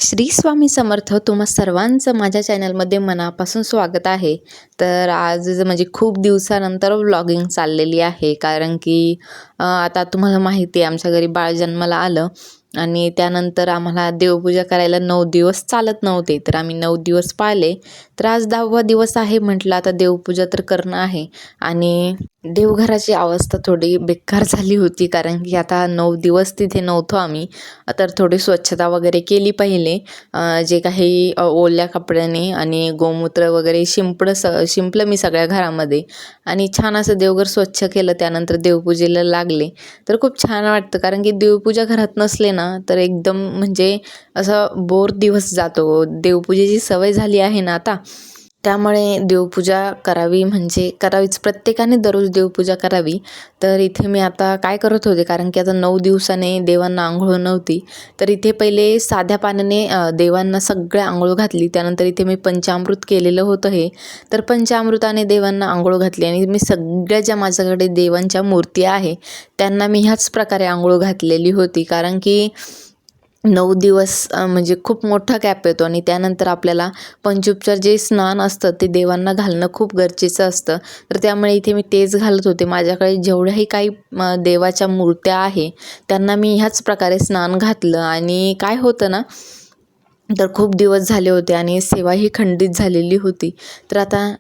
श्री स्वामी समर्थ. तुम्हा सर्वांचं माझ्या चॅनलमध्ये मनापासून स्वागत आहे. तर आज म्हणजे खूप दिवसानंतर व्लॉगिंग चाललेली आहे, कारण की आता तुम्हाला माहिती आहे आमच्या घरी बाळ जन्माला आलं आणि त्यानंतर आम्हाला देवपूजा करायला 9 दिवस चालत नव्हते. तर आम्ही 9 दिवस पाळले. तर आज 10वा दिवस आहे. म्हटलं आता देवपूजा तर करणं आहे. आणि देवघराची अवस्था थोडी बेकार झाली होती, कारण की आता 9 दिवस तिथे नव्हतो आम्ही. तर थोडी स्वच्छता वगैरे केली पहिले. जे काही ओल्या कपड्याने आणि गोमूत्र वगैरे शिंपलं मी सगळ्या घरामध्ये आणि छान असं देवघर स्वच्छ केलं. त्यानंतर देवपूजेला लागले. तर खूप छान वाटतं, कारण की देवपूजा घरात नसले ना तर एकदम म्हणजे असं बोर दिवस जातो. देवपूजेची सवय झाली आहे ना आता, त्यामुळे देवपूजा करावी म्हणजे करावीच. प्रत्येकाने दररोज देवपूजा करावी. तर इथे मी आता काय करत होते, कारण की आता 9 दिवसाने देवांना आंघोळ नव्हती. तर इथे पहिले साध्या पाण्याने देवांना सगळ्या आंघोळ घातली. त्यानंतर इथे मी पंचामृत केलेलं होतं हे. तर पंचामृताने देवांना आंघोळ घातली आणि मी सगळ्या ज्या माझ्याकडे देवांच्या मूर्ती आहे त्यांना मी ह्याच प्रकारे आंघोळ घातलेली होती, कारण की 9 दिवस म्हणजे खूप मोठा गॅप येतो आणि त्यानंतर आपल्याला पंचोपचार जे स्नान असतं ते देवांना घालणं खूप गरजेचं असतं. तर त्यामुळे इथे मी तेच घालत होते. माझ्याकडे जेवढ्याही काही देवाच्या मूर्त्या आहे त्यांना मी ह्याच प्रकारे स्नान घातलं. आणि काय होतं ना, तर खूप दिवस झाले होते आणि सेवाही खंडित झालेली होती. तर आता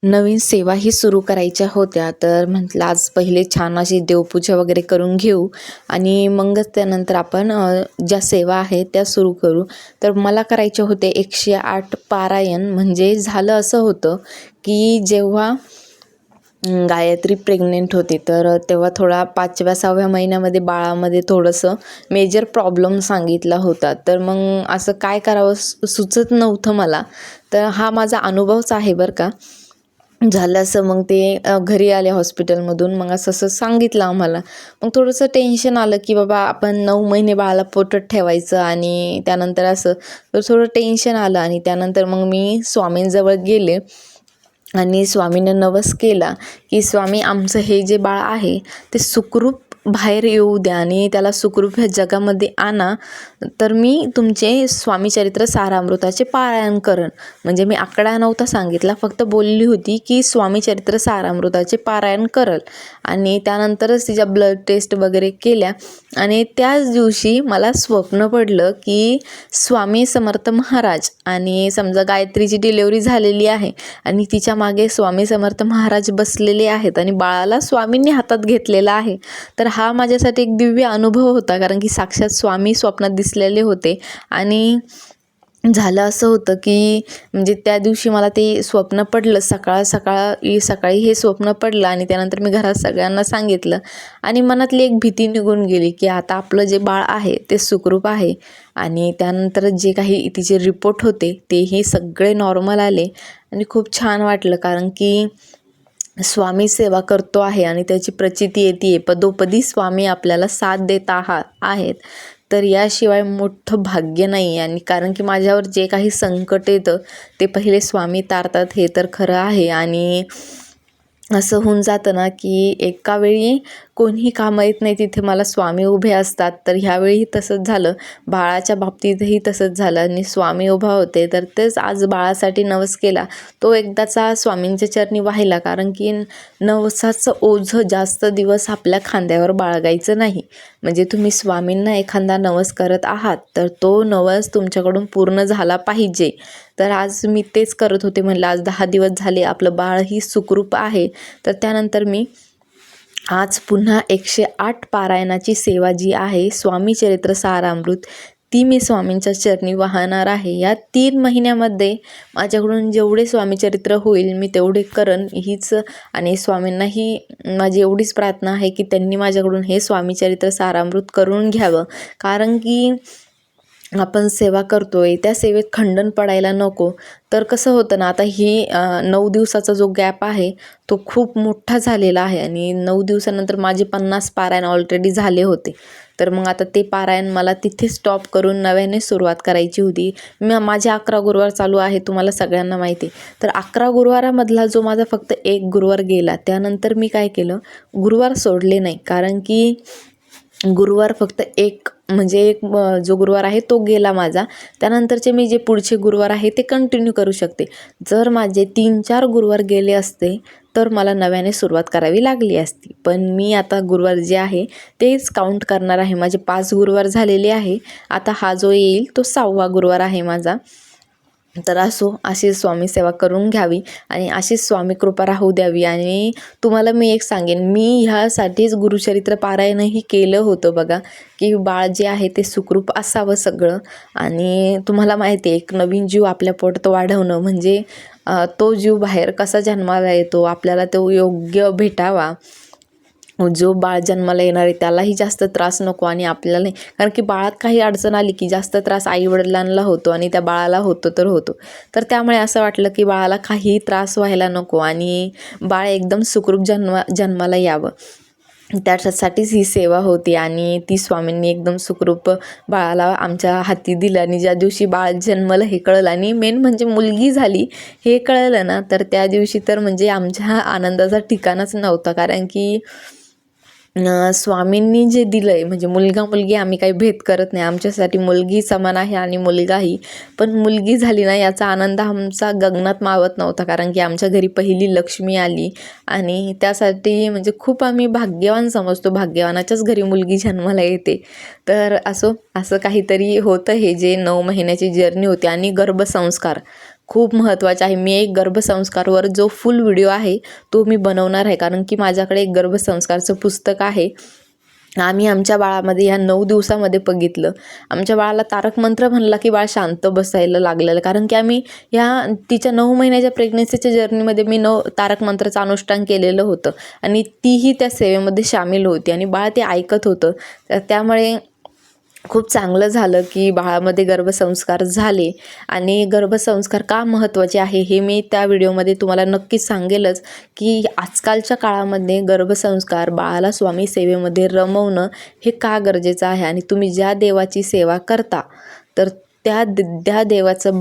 नवीन सेवाही सुरू करायच्या होत्या. तर म्हटलं आज पहिले छान अशी देवपूजा वगैरे करून घेऊ आणि मगच त्यानंतर आपण ज्या सेवा आहेत त्या सुरू करू. तर मला करायचे होते 108 पारायण. म्हणजे झालं असं होतं की जेव्हा गायत्री प्रेग्नेंट होती, तर तेव्हा थोडा 5व्या-6व्या महिन्यामध्ये बाळामध्ये थोडंसं मेजर प्रॉब्लेम सांगितला होता. तर मग असं काय करावं सुचत नव्हतं मला. तर हा माझा अनुभवच आहे बरं का. झालं असं, मग ते घरी आले हॉस्पिटलमधून. मग असं सांगितलं आम्हाला. मग थोडंसं टेन्शन आलं की बाबा आपण 9 महिने बाळाला पोटात ठेवायचं आणि त्यानंतर असं, तर थोडं टेन्शन आलं. आणि त्यानंतर मग मी स्वामींजवळ गेले आणि स्वामींना नवस केला की स्वामी, आमचं हे जे बाळ आहे ते सुखरूप बाहेर येऊ द्या आणि त्याला सुखरूप ह्या जगामध्ये आणा. तर मी तुमचे स्वामी चरित्र सारामृताचे पारायण करण. म्हणजे मी आकडा नव्हता सांगितला, फक्त बोलली होती की स्वामी चरित्र सारामृताचे पारायण करल. आणि त्यानंतरच तिच्या ब्लड टेस्ट वगैरे केल्या आणि त्याच दिवशी मला स्वप्न पडलं की स्वामी समर्थ महाराज, आणि समजा गायत्रीची डिलेवरी झालेली आहे आणि तिच्या मागे स्वामी समर्थ महाराज बसलेले आहेत आणि बाळाला स्वामींनी हातात घेतलेला आहे. तर हा माझ्यासाठी एक दिव्य अनुभव होता, कारण की साक्षात स्वामी स्वप्नात दिसलेले होते. आणि झालं असं होतं की म्हणजे त्या दिवशी मला ते स्वप्न पडलं. सकाळी हे स्वप्न पडलं आणि त्यानंतर मी घरात सगळ्यांना सांगितलं आणि मनातली एक भीती निघून गेली की आता आपलं जे बाळ आहे ते सुखरूप आहे. आणि त्यानंतर जे काही तिचे रिपोर्ट होते तेही सगळे नॉर्मल आले आणि खूप छान वाटलं, कारण की स्वामी सेवा करतो आहे आणि त्याची प्रचिती येते. पदोपदी स्वामी आपल्याला साथ देत आहेत. तर याशिवाय मोठं भाग्य नाही. आणि कारण की माझ्यावर जे काही संकट येतं ते पहिले स्वामी तारतात, हे तर खरं आहे. आणि असं होऊन जातं ना की एका वेळी कोणीही कामं येत नाही, तिथे मला स्वामी उभे असतात. तर ह्यावेळीही तसंच झालं, बाळाच्या बाबतीतही तसंच झालं आणि स्वामी उभा होते. तर तेच आज बाळासाठी नवस केला, तो एकदाचा स्वामींच्या चरणी वाहिला, कारण की नवसाचं ओझं जास्त दिवस आपल्या खांद्यावर बाळगायचं नाही. म्हणजे तुम्ही स्वामींना एखादा नवस करत आहात तर तो नवस तुमच्याकडून पूर्ण झाला पाहिजे. तर आज मी तेच करत होते. म्हणलं आज 10 दिवस झाले आपलं बाळही सुखरूप आहे. तर त्यानंतर मी आज पुन्हा 108 पारायणाची सेवा जी आहे स्वामी चरित्र सारामृत, ती मी स्वामींच्या चरणी वाहणार आहे. या 3 महिन्यामध्ये माझ्याकडून जेवढे स्वामीचरित्र होईल मी तेवढे करण हीच. आणि स्वामींनाही माझी एवढीच प्रार्थना आहे की त्यांनी माझ्याकडून हे स्वामीचरित्र सारामृत करून घ्यावं, कारण की आपण सेवा करतोय त्या सेवेत खंडन पडायला नको. तर कसं होतं ना, आता ही 9 दिवसाचा जो गॅप आहे तो खूप मोठा झालेला आहे आणि 9 दिवसानंतर माझे 50 पारायण ऑलरेडी झाले होते. तर मग आता ते पारायण मला तिथे स्टॉप करून नव्याने सुरुवात करायची होती. माझे 11 गुरुवार चालू आहे, तुम्हाला सगळ्यांना माहिती आहे. तर 11 गुरुवारामधला जो माझा फक्त एक गुरुवार गेला, त्यानंतर मी काय केलं, गुरुवार सोडले नाही. कारण की गुरुवार फक्त एक म्हणजे एक जो गुरुवार आहे तो गेला माझा. त्यानंतरचे मी जे पुढचे गुरुवार आहे ते कंटिन्यू करू शकते. जर माझे 3-4 गुरुवार गेले असते तर मला नव्याने सुरुवात करावी लागली असती. पण मी आता गुरुवार जे आहे तेच काउंट करणार आहे. माझे 5 गुरुवार झालेले आहे. आता हा जो येईल तो 6वा गुरुवार आहे माझा. तर असो, अशी स्वामी सेवा करून घ्यावी आणि अशीच स्वामी कृपा राहू द्यावी. आणि तुम्हाला मी एक सांगेन, मी ह्यासाठीच गुरुचरित्र पारायणही केलं होतं बघा, की बाळ जे आहे ते सुखरूप असावं सगळं. आणि तुम्हाला माहिती आहे, एक नवीन जीव आपल्या पोटात वाढवणं म्हणजे तो जीव बाहेर कसा जन्माला येतो, आपल्याला तो योग्य भेटावा. जो बाळ जन्माला येणार आहे त्यालाही जास्त त्रास नको आणि आपल्याला नाही. कारण की बाळात काही अडचण आली की जास्त त्रास आईवडिलांना होतो आणि त्या बाळाला होतो तर होतो. तर त्यामुळे असं वाटलं की बाळाला काहीही त्रास व्हायला नको आणि बाळ एकदम सुखरूप जन्माला यावं. त्याच्यासाठीच ही सेवा होती आणि ती स्वामींनी एकदम सुखरूप बाळाला आमच्या हाती दिलं. आणि ज्या दिवशी बाळ जन्मलं हे कळलं आणि मेन म्हणजे मुलगी झाली हे कळलं ना, तर त्या दिवशी तर म्हणजे आमच्या आनंदाचा ठिकाणच नव्हता. कारण की स्वामींनी जे दिलं आहे म्हणजे मुलगा मुलगी आम्ही काही भेद करत नाही. आमच्यासाठी मुलगी समान आहे आणि मुलगाही. पण मुलगी झाली ना याचा आनंद आमचा गगनात मावत नव्हता. कारण की आमच्या घरी पहिली लक्ष्मी आली आणि त्यासाठी म्हणजे खूप आम्ही भाग्यवान समजतो. भाग्यवानाच्याच घरी मुलगी जन्माला येते. तर असं काहीतरी होतं. हे जे 9 महिन्याची जर्नी होती आणि गर्भसंस्कार खूप महत्त्वाचे आहे. मी एक गर्भसंस्कारवर जो फुल व्हिडिओ आहे तो मी बनवणार आहे. कारण की माझ्याकडे एक गर्भसंस्कारचं पुस्तक आहे. आम्ही आमच्या बाळामध्ये ह्या 9 दिवसामध्ये बघितलं. आमच्या बाळाला तारक मंत्र म्हणला की बाळ शांत बसायला लागलेलं. कारण की आम्ही तिच्या 9 महिन्याच्या प्रेग्नन्सीच्या जर्नीमध्ये मी तारक मंत्राचं अनुष्ठान केलेलं होतं आणि तीही त्या सेवेमध्ये सामील होती आणि बाळ ते ऐकत होतं. त्यामुळे खूप चांगलं झालं की बाळामध्ये गर्भसंस्कार झाले. आणि गर्भसंस्कार का महत्त्वाचे आहे हे मी त्या व्हिडिओमध्ये तुम्हाला नक्कीच सांगेलच, की आजकालच्या काळामध्ये गर्भसंस्कार बाळाला स्वामी सेवेमध्ये रमवणं हे का गरजेचं आहे. आणि तुम्ही ज्या देवाची सेवा करता तर त्या देवाचं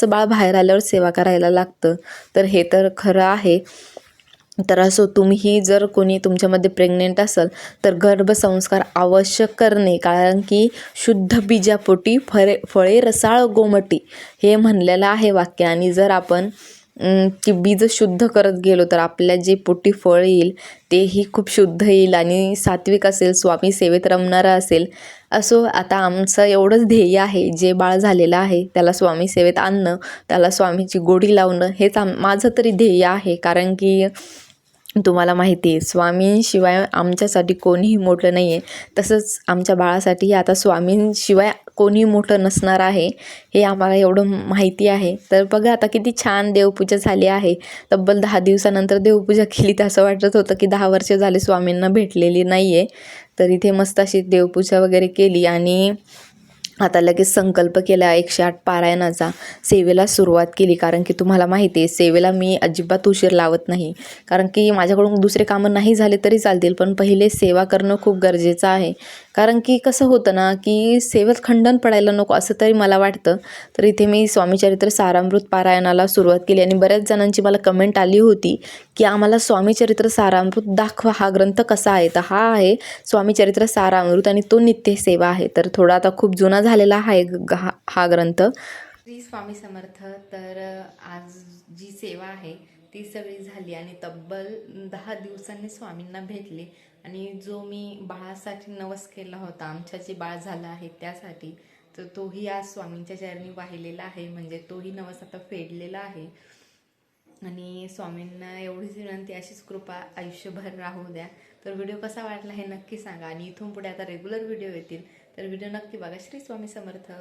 बाळ बाहेर आल्यावर सेवा करायला लागतं. तर हे तर खरं आहे. तर असो, तुम्हीही जर कोणी तुमच्यामध्ये प्रेग्नेंट असाल तर गर्भसंस्कार आवश्यक करणे. कारण की शुद्ध बीजापोटी फळे रसाळ गोमटी हे म्हणलेलं आहे वाक्य. आणि जर आपण ती बीज शुद्ध करत गेलो तर आपल्या जे पोटी फळ येईल तेही खूप शुद्ध येईल आणि सात्विक असेल, स्वामी सेवेत रमणारा असेल. असो, आता आमचं एवढंच ध्येय आहे. जे बाळ झालेलं आहे त्याला स्वामी सेवेत आणणं, त्याला स्वामीची गोडी लावणं हेच माझं तरी ध्येय आहे. कारण की तुम्हाला माहिती आहे, स्वामींशिवाय आमच्यासाठी कोणीही मोठं नाही आहे. तसंच आमच्या बाळासाठी आता स्वामींशिवाय कोणी मोठं नसणार आहे हे आम्हाला एवढं माहिती आहे. तर बघा आता किती छान देवपूजा झाली आहे. तब्बल 10 दिवसानंतर देवपूजा केली तर असं वाटत होतं की 10 वर्ष झाले स्वामींना भेटलेली नाही आहे. तर इथे मस्त अशी देवपूजा वगैरे केली आणि आता लगेच संकल्प केला 108 पारायणाचा. सेवेला सुरुवात केली. कारण की तुम्हाला माहिती आहे सेवेला मी अजिबात उशीर लावत नाही. कारण की माझ्याकडून दुसरे कामं नाही झाले तरी चालतील, पण पहिले सेवा करणं खूप गरजेचं आहे. कारण की कसं होतं ना, की सेवेत खंडन पडायला नको असं तरी मला वाटतं. तर इथे मी स्वामीचरित्र सारामृत पारायणाला सुरुवात केली आणि बऱ्याच जणांची मला कमेंट आली होती की आम्हाला स्वामीचरित्र सारामृत दाखवा, हा ग्रंथ कसा आहे. तर हा आहे स्वामीचरित्र सारामृत आणि तो नित्य सेवा आहे. तर थोडा आता खूप जुना झालेला आहे हा ग्रंथ. श्री स्वामी समर्थ. तर आज जी सेवा आहे ती सगळी झाली आणि तब्बल 10 दिवसांनी स्वामींना भेटले. आणि जो मी बाळासाठी नवस केला होता, आमच्या जे बाळ झालं आहे त्यासाठी, तर तोही आज स्वामींच्या चरणी वाहिलेला आहे. म्हणजे तोही नवस आता फेडलेला आहे. आणि स्वामींना एवढीच विनंती, अशीच कृपा आयुष्यभर राहू द्या. तर व्हिडिओ कसा वाटला हे नक्की सांगा आणि इथून पुढे आता रेग्युलर व्हिडिओ येतील तर व्हिडिओ नक्की बघा. श्री स्वामी समर्थ.